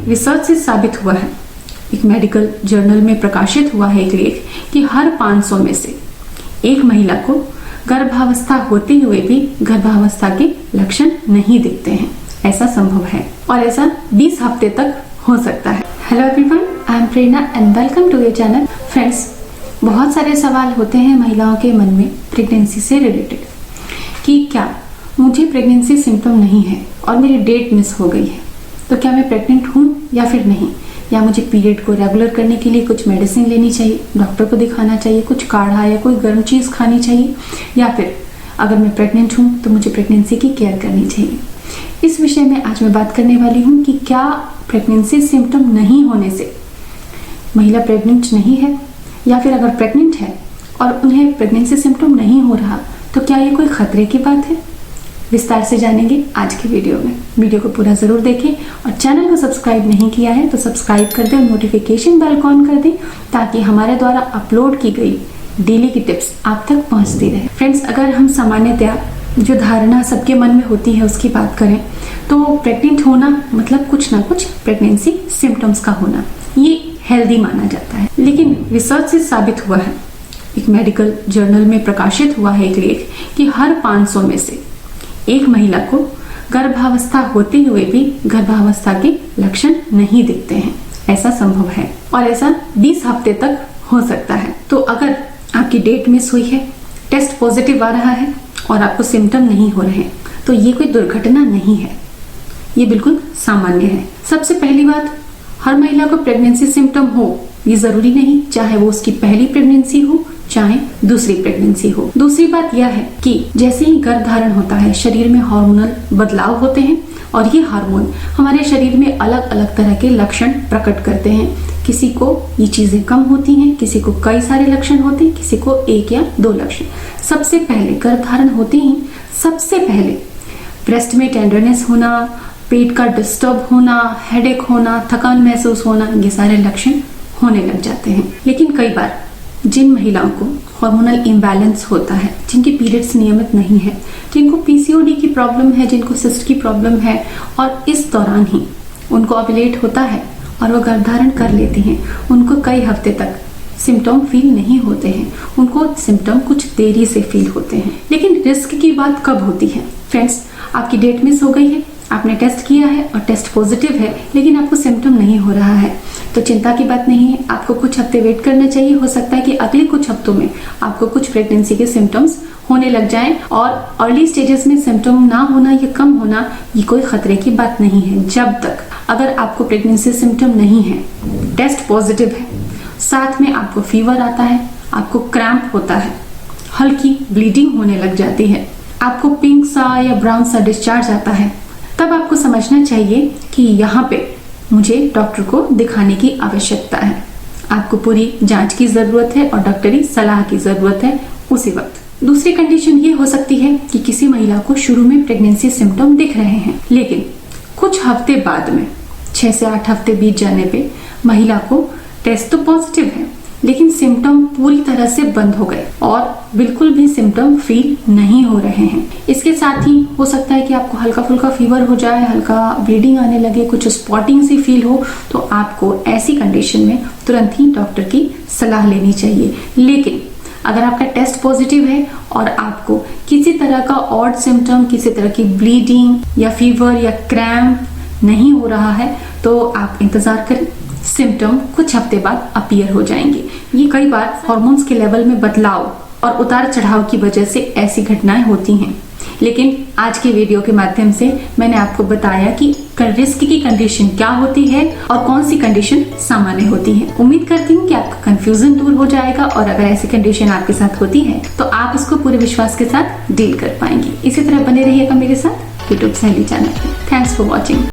Research से साबित हुआ है, एक मेडिकल जर्नल में प्रकाशित हुआ है एक लेख कि हर 500 में से एक महिला को गर्भावस्था होते हुए भी गर्भावस्था के लक्षण नहीं दिखते हैं। ऐसा संभव है और ऐसा 20 हफ्ते तक हो सकता है। Hello everyone, I am Prerna and welcome to your channel. Friends, बहुत सारे सवाल होते हैं महिलाओं के मन में प्रेगनेंसी से रिलेटेड कि क्या मुझे प्रेगनेंसी सिम्टम नहीं है और मेरी डेट मिस हो गई है, तो क्या मैं प्रेग्नेंट हूँ या फिर नहीं, या मुझे पीरियड को रेगुलर करने के लिए कुछ मेडिसिन लेनी चाहिए, डॉक्टर को दिखाना चाहिए, कुछ काढ़ा या कोई गर्म चीज़ खानी चाहिए, या फिर अगर मैं प्रेग्नेंट हूँ तो मुझे प्रेगनेंसी की केयर करनी चाहिए। इस विषय में आज मैं बात करने वाली हूँ कि क्या प्रेगनेंसी सिम्टम नहीं होने से महिला प्रेग्नेंट नहीं है, या फिर अगर प्रेग्नेंट है और उन्हें प्रेगनेंसी सिम्टम नहीं हो रहा तो क्या ये कोई खतरे की बात है। विस्तार से जानेंगे आज की वीडियो में। वीडियो को पूरा जरूर देखें और चैनल को सब्सक्राइब नहीं किया है तो सब्सक्राइब कर दें और नोटिफिकेशन बेल ऑन कर दें ताकि हमारे द्वारा अपलोड की गई डेली की टिप्स आप तक पहुंचती रहे। फ्रेंड्स, अगर हम सामान्यतया जो धारणा सबके मन में होती है उसकी बात करें तो प्रेग्नेंट होना मतलब कुछ ना कुछ प्रेगनेंसी सिम्टम्स का होना, ये हेल्दी माना जाता है। लेकिन रिसर्च से साबित हुआ है, एक मेडिकल जर्नल में प्रकाशित हुआ है एक लेख कि हर 500 में से एक महिला को गर्भावस्था होते हुए भी गर्भावस्था के लक्षण नहीं दिखते हैं। ऐसा संभव है और ऐसा 20 हफ्ते तक हो सकता है। तो अगर आपकी डेट मिस हुई है, टेस्ट पॉजिटिव आ रहा है और आपको सिम्टम नहीं हो रहे तो ये कोई दुर्घटना नहीं है, ये बिल्कुल सामान्य है। सबसे पहली बात, हर महिला को प्रेगनेंसी सिम्टम हो ये जरूरी नहीं, चाहे वो उसकी पहली प्रेगनेंसी हो चाहे दूसरी प्रेगनेंसी हो। दूसरी बात यह है कि जैसे ही गर्भधारण होता है शरीर में हार्मोनल बदलाव होते हैं और ये हार्मोन हमारे शरीर में अलग अलग तरह के लक्षण प्रकट करते हैं। किसी को ये चीजें कम होती हैं, किसी को कई सारे लक्षण होते हैं, किसी को 1 या 2 लक्षण। सबसे पहले गर्भधारण होते ही सबसे पहले ब्रेस्ट में टेंडरनेस होना, पेट का डिस्टर्ब होना, हेडेक होना, थकान महसूस होना, ये सारे लक्षण होने लग जाते हैं। लेकिन कई बार जिन महिलाओं को हार्मोनल इम्बैलेंस होता है, जिनकी पीरियड्स नियमित नहीं है, जिनको पीसीओडी की प्रॉब्लम है, जिनको सिस्ट की प्रॉब्लम है और इस दौरान ही उनको ओव्यूलेट होता है और वो गर्भधारण कर लेती हैं, उनको कई हफ्ते तक सिम्टम फील नहीं होते हैं, उनको सिम्टम कुछ देरी से फील होते हैं। लेकिन रिस्क की बात कब होती है? फ्रेंड्स, आपकी डेट मिस हो गई है, आपने टेस्ट किया है और टेस्ट पॉजिटिव है लेकिन आपको सिम्टम नहीं हो रहा है तो चिंता की बात नहीं है, आपको कुछ हफ्ते वेट करना चाहिए। हो सकता है कि अगले कुछ हफ्तों में आपको कुछ प्रेगनेंसी के सिम्टम्स होने लग जाएं और अर्ली स्टेजेस में सिम्टम ना होना या कम होना ये कोई खतरे की बात नहीं है। जब तक अगर आपको प्रेगनेंसी सिम्टम नहीं है, टेस्ट पॉजिटिव है, साथ में आपको फीवर आता है, आपको क्रैम्प होता है, हल्की ब्लीडिंग होने लग जाती है, आपको पिंक सा या ब्राउन सा डिस्चार्ज आता है, तब आपको समझना चाहिए कि यहाँ पे मुझे डॉक्टर को दिखाने की आवश्यकता है। आपको पूरी जांच की जरूरत है और डॉक्टरी सलाह की जरूरत है उसी वक्त। दूसरी कंडीशन ये हो सकती है कि किसी महिला को शुरू में प्रेगनेंसी सिम्टम दिख रहे हैं लेकिन कुछ हफ्ते बाद में 6 से 8 हफ्ते बीत जाने पे महिला को टेस्ट तो पॉजिटिव है लेकिन सिम्टम पूरी तरह से बंद हो गए और बिल्कुल भी सिम्टम फील नहीं हो रहे हैं। इसके साथ ही हो सकता है कि आपको हल्का फुल्का फीवर हो जाए, हल्का ब्लीडिंग आने लगे, कुछ स्पॉटिंग सी फील हो, तो आपको ऐसी कंडीशन में तुरंत ही डॉक्टर की सलाह लेनी चाहिए। लेकिन अगर आपका टेस्ट पॉजिटिव है और आपको किसी तरह का ऑड सिम्टम, किसी तरह की ब्लीडिंग या फीवर या क्रैम्प नहीं हो रहा है तो आप इंतजार करें, सिम्टम कुछ हफ्ते बाद अपीयर हो जाएंगे। ये कई बार हार्मोन्स के लेवल में बदलाव और उतार चढ़ाव की वजह से ऐसी घटनाएं होती हैं। लेकिन आज की वीडियो के माध्यम से मैंने आपको बताया कि रिस्क की कंडीशन क्या होती है और कौन सी कंडीशन सामान्य होती है। उम्मीद करती हूँ कि आपका कंफ्यूजन दूर हो जाएगा और अगर ऐसी कंडीशन आपके साथ होती है तो आप इसको पूरे विश्वास के साथ डील कर पाएंगी। इसी तरह बने रहिएगा मेरे साथ यूट्यूब सहेली चैनल पे। Thanks for watching.